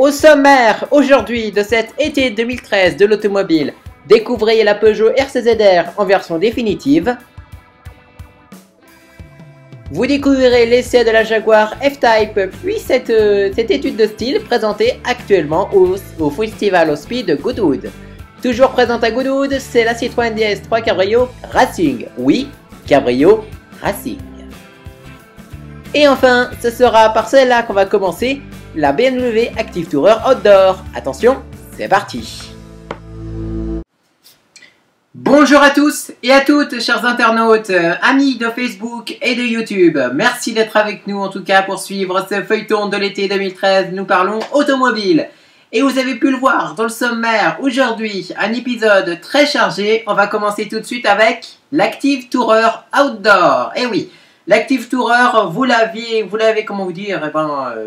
Au sommaire aujourd'hui de cet été 2013 de l'automobile, découvrez la Peugeot RCZ-R en version définitive. Vous découvrirez l'essai de la Jaguar F-Type, puis cette étude de style présentée actuellement au Festival of Speed de Goodwood. Toujours présente à Goodwood, c'est la Citroën DS3 Cabrio Racing. Oui, Cabrio Racing. Et enfin, ce sera par celle-là qu'on va commencer, la BMW Active Tourer Outdoor. Attention, c'est parti. Bonjour à tous et à toutes, chers internautes, amis de Facebook et de YouTube. Merci d'être avec nous en tout cas pour suivre ce feuilleton de l'été 2013. Nous parlons automobile. Et vous avez pu le voir dans le sommaire, aujourd'hui, un épisode très chargé. On va commencer tout de suite avec l'Active Tourer Outdoor. Et oui, l'Active Tourer, vous l'avez comment vous dire,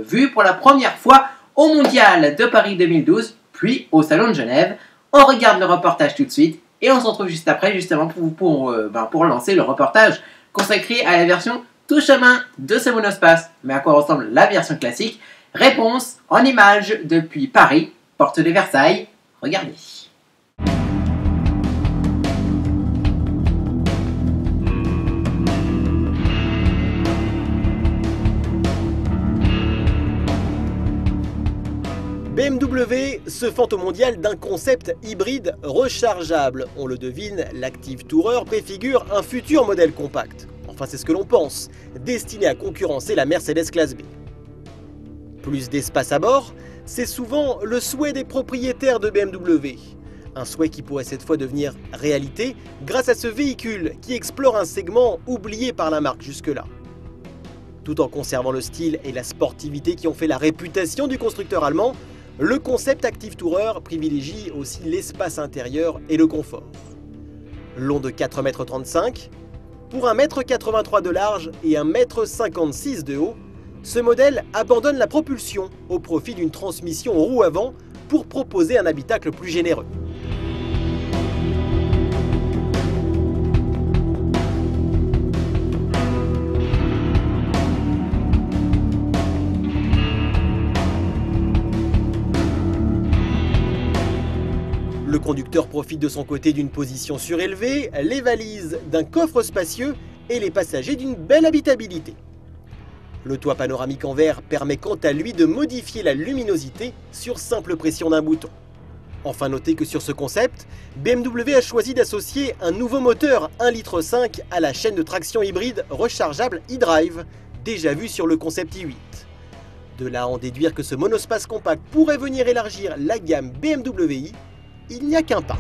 vu pour la première fois au Mondial de Paris 2012, puis au Salon de Genève. On regarde le reportage tout de suite. Et on se retrouve juste après, justement, pour lancer le reportage consacré à la version tout chemin de ce monospace. Mais à quoi ressemble la version classique? Réponse en images depuis Paris, porte de Versailles. Regardez. BMW se fend au mondial d'un concept hybride rechargeable. On le devine, l'Active Tourer préfigure un futur modèle compact. Enfin, c'est ce que l'on pense, destiné à concurrencer la Mercedes Classe B. Plus d'espace à bord, c'est souvent le souhait des propriétaires de BMW. Un souhait qui pourrait cette fois devenir réalité grâce à ce véhicule qui explore un segment oublié par la marque jusque-là. Tout en conservant le style et la sportivité qui ont fait la réputation du constructeur allemand, le concept Active Tourer privilégie aussi l'espace intérieur et le confort. Long de 4,35 m, pour 1,83 m de large et 1,56 m de haut, ce modèle abandonne la propulsion au profit d'une transmission roue avant pour proposer un habitacle plus généreux. Le conducteur profite de son côté d'une position surélevée, les valises d'un coffre spacieux et les passagers d'une belle habitabilité. Le toit panoramique en verre permet quant à lui de modifier la luminosité sur simple pression d'un bouton. Enfin, notez que sur ce concept, BMW a choisi d'associer un nouveau moteur 1,5 litre à la chaîne de traction hybride rechargeable eDrive, déjà vu sur le concept i8. De là à en déduire que ce monospace compact pourrait venir élargir la gamme BMW i, il n'y a qu'un pas.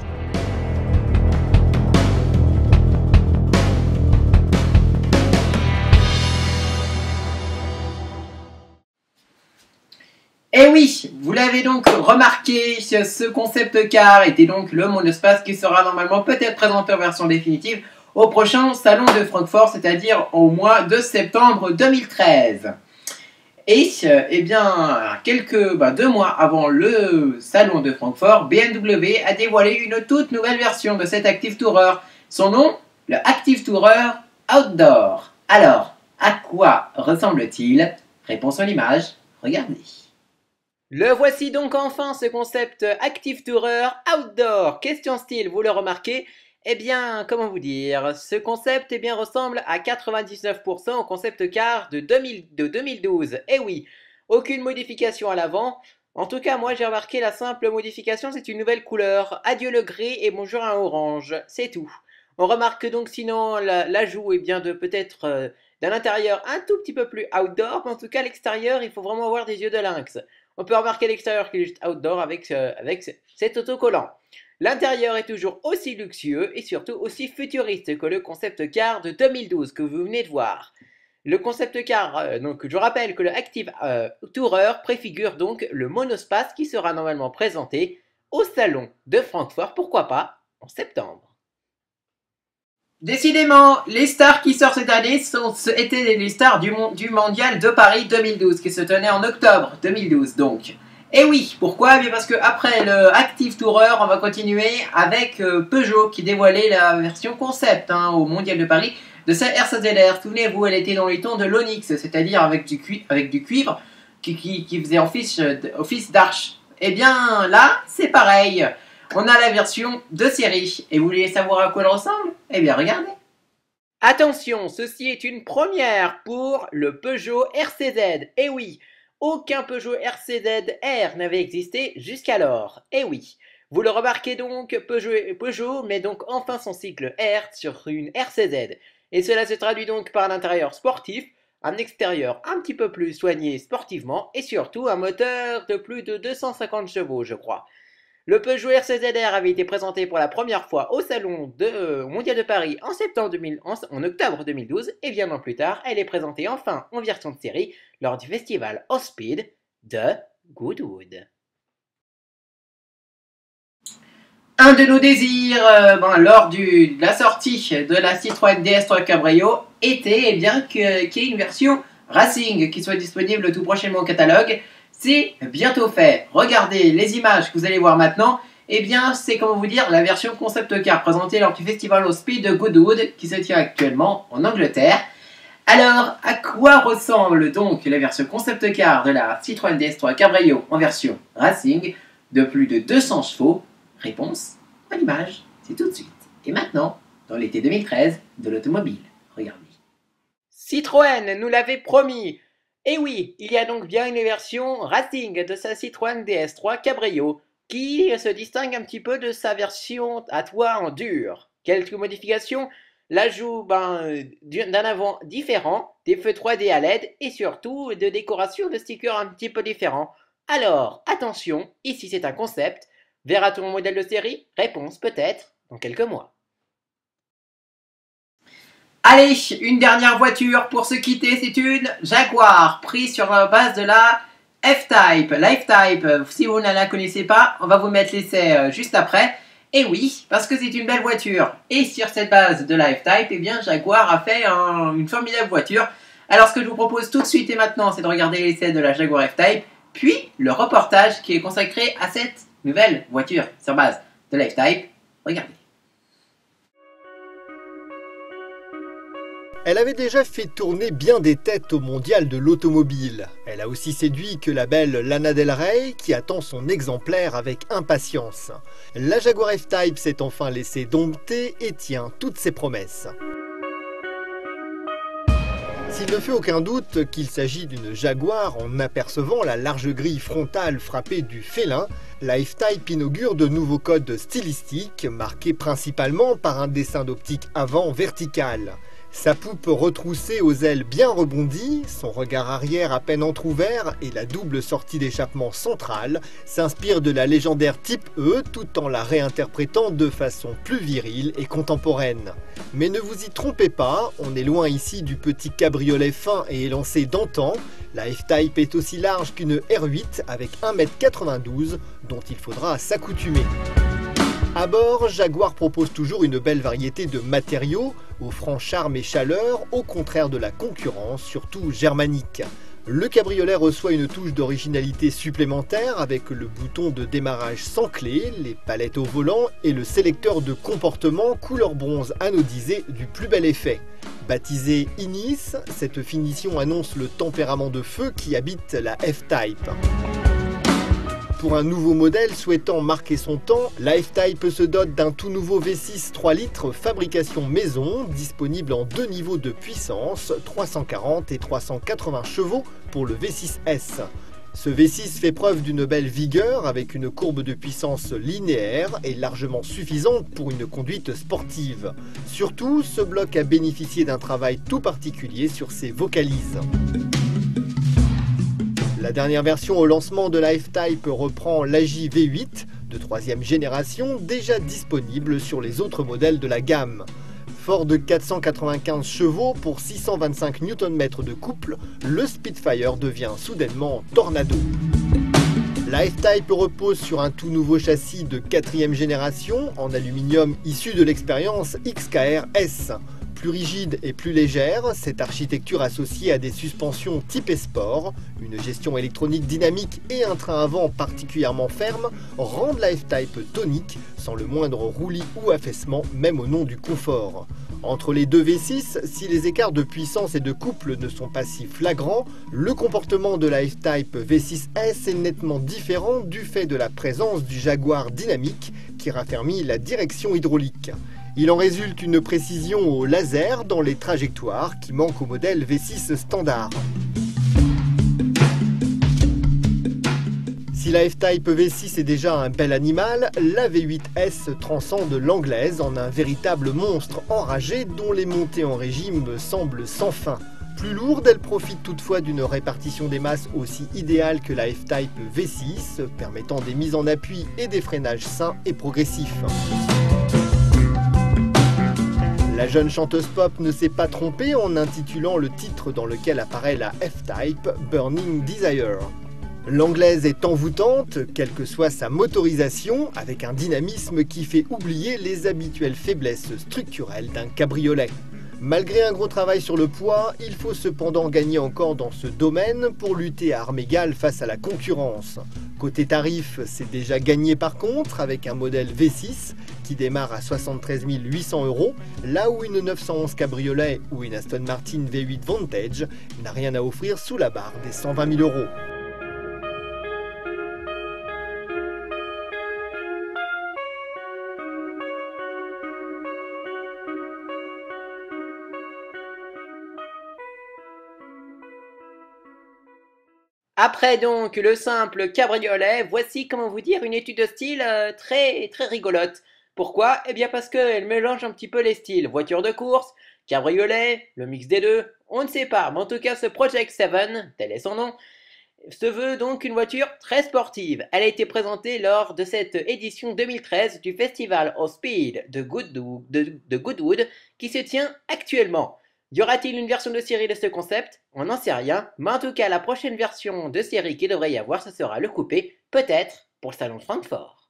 Et oui, vous l'avez donc remarqué, ce concept car était donc le monospace qui sera normalement peut-être présenté en version définitive au prochain salon de Francfort, c'est-à-dire au mois de septembre 2013. Et bien, 2 mois avant le salon de Francfort, BMW a dévoilé une toute nouvelle version de cet Active Tourer. Son nom, le Active Tourer Outdoor. Alors, à quoi ressemble-t-il? Réponse en image, regardez. Le voici donc enfin, ce concept Active Tourer Outdoor. Question style, vous le remarquez? Eh bien, comment vous dire, ce concept ressemble à 99% au concept car de 2012. Eh oui, aucune modification à l'avant. En tout cas, moi j'ai remarqué la simple modification, c'est une nouvelle couleur. Adieu le gris et bonjour un orange, c'est tout. On remarque donc sinon l'ajout de peut-être d'un intérieur un tout petit peu plus outdoor, mais en tout cas l'extérieur, il faut vraiment avoir des yeux de lynx. On peut remarquer l'extérieur qui est juste outdoor avec cet autocollant. L'intérieur est toujours aussi luxueux et surtout aussi futuriste que le concept car de 2012 que vous venez de voir. Le concept car, donc je rappelle que le Active Tourer préfigure donc le monospace qui sera normalement présenté au salon de Francfort, pourquoi pas, en septembre. Décidément, les stars qui sortent cette année étaient les stars du Mondial de Paris 2012 qui se tenait en octobre 2012 donc. Et oui, pourquoi? Parce que après le Active Tourer, on va continuer avec Peugeot qui dévoilait la version concept au Mondial de Paris de sa RCZ-R. Souvenez-vous, elle était dans les tons de l'Onyx, c'est-à-dire avec du cuivre qui faisait office d'arche. Et bien là, c'est pareil. On a la version de série. Et vous voulez savoir à quoi elle ressemble? Eh bien regardez. Attention, ceci est une première pour le Peugeot RCZ. Eh oui, aucun Peugeot RCZ R n'avait existé jusqu'alors. Eh oui. Vous le remarquez donc, Peugeot met donc enfin son cycle R sur une RCZ. Et cela se traduit donc par un intérieur sportif, un extérieur un petit peu plus soigné sportivement et surtout un moteur de plus de 250 chevaux, je crois. Le Peugeot RCZ-R avait été présenté pour la première fois au Salon mondial de Paris en octobre 2012 et bien an plus tard, elle est présentée enfin en version de série lors du festival Off-Speed de Goodwood. Un de nos désirs lors de la sortie de la Citroën DS3 Cabrio était qu'il y ait une version Racing qui soit disponible tout prochainement au catalogue. C'est bientôt fait. Regardez les images que vous allez voir maintenant. Eh bien, c'est comment vous dire la version concept car présentée lors du festival Off-Speed de Goodwood qui se tient actuellement en Angleterre. Alors, à quoi ressemble donc la version concept car de la Citroën DS3 Cabrio en version Racing de plus de 200 chevaux? Réponse à l'image, c'est tout de suite. Et maintenant, dans l'été 2013 de l'automobile. Regardez. Citroën nous l'avait promis. Et oui, il y a donc bien une version Racing de sa Citroën DS3 Cabrio qui se distingue un petit peu de sa version à toit en dur. Quelques modifications, l'ajout d'un avant différent, des feux 3D à LED et surtout de décoration de stickers un petit peu différents. Alors, attention, ici c'est un concept. Verra-t-on un modèle de série? Réponse peut-être dans quelques mois. Allez, une dernière voiture pour se quitter, c'est une Jaguar, prise sur la base de la F-Type. La F-Type, si vous ne la connaissez pas, on va vous mettre l'essai juste après. Et oui, parce que c'est une belle voiture. Et sur cette base de la F-Type, eh bien Jaguar a fait une formidable voiture. Alors ce que je vous propose tout de suite et maintenant, c'est de regarder l'essai de la Jaguar F-Type, puis le reportage qui est consacré à cette nouvelle voiture sur base de la F-Type. Regardez. Elle avait déjà fait tourner bien des têtes au mondial de l'automobile. Elle a aussi séduit que la belle Lana Del Rey qui attend son exemplaire avec impatience. La Jaguar F-Type s'est enfin laissée dompter et tient toutes ses promesses. S'il ne fait aucun doute qu'il s'agit d'une Jaguar en apercevant la large grille frontale frappée du félin, la F-Type inaugure de nouveaux codes stylistiques marqués principalement par un dessin d'optique avant vertical. Sa poupe retroussée aux ailes bien rebondies, son regard arrière à peine entrouvert et la double sortie d'échappement centrale s'inspirent de la légendaire Type E tout en la réinterprétant de façon plus virile et contemporaine. Mais ne vous y trompez pas, on est loin ici du petit cabriolet fin et élancé d'antan. La F-Type est aussi large qu'une R8 avec 1,92 m dont il faudra s'accoutumer. À bord, Jaguar propose toujours une belle variété de matériaux, offrant charme et chaleur, au contraire de la concurrence, surtout germanique. Le cabriolet reçoit une touche d'originalité supplémentaire avec le bouton de démarrage sans clé, les palettes au volant et le sélecteur de comportement couleur bronze anodisé du plus bel effet. Baptisée Inis, cette finition annonce le tempérament de feu qui habite la F-Type. Pour un nouveau modèle souhaitant marquer son temps, la F-Type se dote d'un tout nouveau V6 3 litres fabrication maison, disponible en deux niveaux de puissance, 340 et 380 chevaux pour le V6S. Ce V6 fait preuve d'une belle vigueur avec une courbe de puissance linéaire et largement suffisante pour une conduite sportive. Surtout, ce bloc a bénéficié d'un travail tout particulier sur ses vocalises. La dernière version au lancement de la F-Type reprend l'AJ V8 de 3e génération, déjà disponible sur les autres modèles de la gamme. Fort de 495 chevaux pour 625 Nm de couple, le Spitfire devient soudainement Tornado. La F-Type repose sur un tout nouveau châssis de 4e génération en aluminium issu de l'expérience XKR S. Plus rigide et plus légère, cette architecture associée à des suspensions type Sport, une gestion électronique dynamique et un train avant particulièrement ferme rendent la F-Type tonique, sans le moindre roulis ou affaissement, même au nom du confort. Entre les deux V6, si les écarts de puissance et de couple ne sont pas si flagrants, le comportement de la F-Type V6S est nettement différent du fait de la présence du Jaguar dynamique qui raffermit la direction hydraulique. Il en résulte une précision au laser dans les trajectoires qui manque au modèle V6 standard. Si la F-Type V6 est déjà un bel animal, la V8S transcende l'anglaise en un véritable monstre enragé dont les montées en régime semblent sans fin. Plus lourde, elle profite toutefois d'une répartition des masses aussi idéale que la F-Type V6, permettant des mises en appui et des freinages sains et progressifs. La jeune chanteuse pop ne s'est pas trompée en intitulant le titre dans lequel apparaît la F-Type Burning Desire. L'anglaise est envoûtante, quelle que soit sa motorisation, avec un dynamisme qui fait oublier les habituelles faiblesses structurelles d'un cabriolet. Malgré un gros travail sur le poids, il faut cependant gagner encore dans ce domaine pour lutter à armes égales face à la concurrence. Côté tarif, c'est déjà gagné par contre avec un modèle V6 qui démarre à 73 800 €, là où une 911 cabriolet ou une Aston Martin V8 Vantage n'a rien à offrir sous la barre des 120 000 €. Après donc le simple cabriolet, voici comment vous dire une étude de style très rigolote. Pourquoi? Eh bien parce qu'elle mélange un petit peu les styles. Voiture de course, cabriolet, le mix des deux, on ne sait pas. Mais en tout cas ce Project 7, tel est son nom, se veut donc une voiture très sportive. Elle a été présentée lors de cette édition 2013 du Festival of Speed de Goodwood qui se tient actuellement. Y aura-t-il une version de série de ce concept? On n'en sait rien, mais en tout cas la prochaine version de série qu'il devrait y avoir, ce sera le coupé, peut-être pour le salon de Francfort.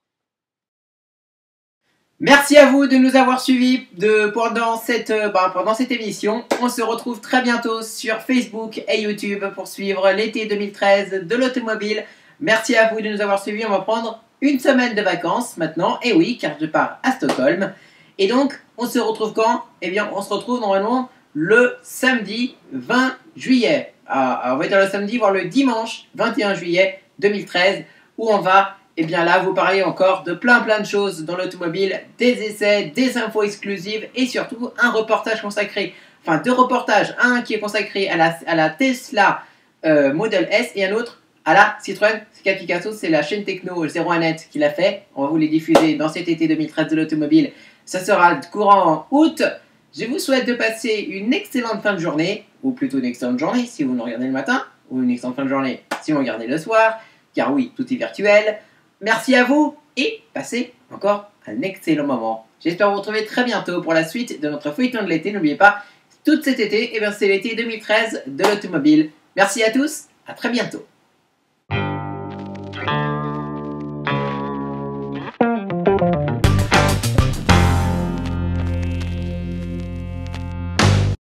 Merci à vous de nous avoir suivis pendant cette émission. On se retrouve très bientôt sur Facebook et YouTube pour suivre l'été 2013 de l'automobile. Merci à vous de nous avoir suivis. On va prendre une semaine de vacances maintenant. Et oui, car je pars à Stockholm. Et donc, on se retrouve quand? Eh bien, on se retrouve normalement le samedi 20 juillet. On va dire le samedi, voire le dimanche 21 juillet 2013, où on va, eh bien là, vous parler encore de plein de choses dans l'automobile, des essais, des infos exclusives et surtout un reportage consacré, enfin deux reportages, un qui est consacré à la Tesla Model S et un autre à la Citroën C4 c'est la chaîne techno 01net qui l'a fait. On va vous les diffuser dans cet été 2013 de l'automobile. Ça sera courant août. Je vous souhaite de passer une excellente fin de journée, ou plutôt une excellente journée si vous nous regardez le matin, ou une excellente fin de journée si vous regardez le soir, car oui, tout est virtuel. Merci à vous et passez encore un excellent moment. J'espère vous retrouver très bientôt pour la suite de notre feuilleton de l'été. N'oubliez pas, tout cet été, eh bien, c'est l'été 2013 de l'automobile. Merci à tous, à très bientôt.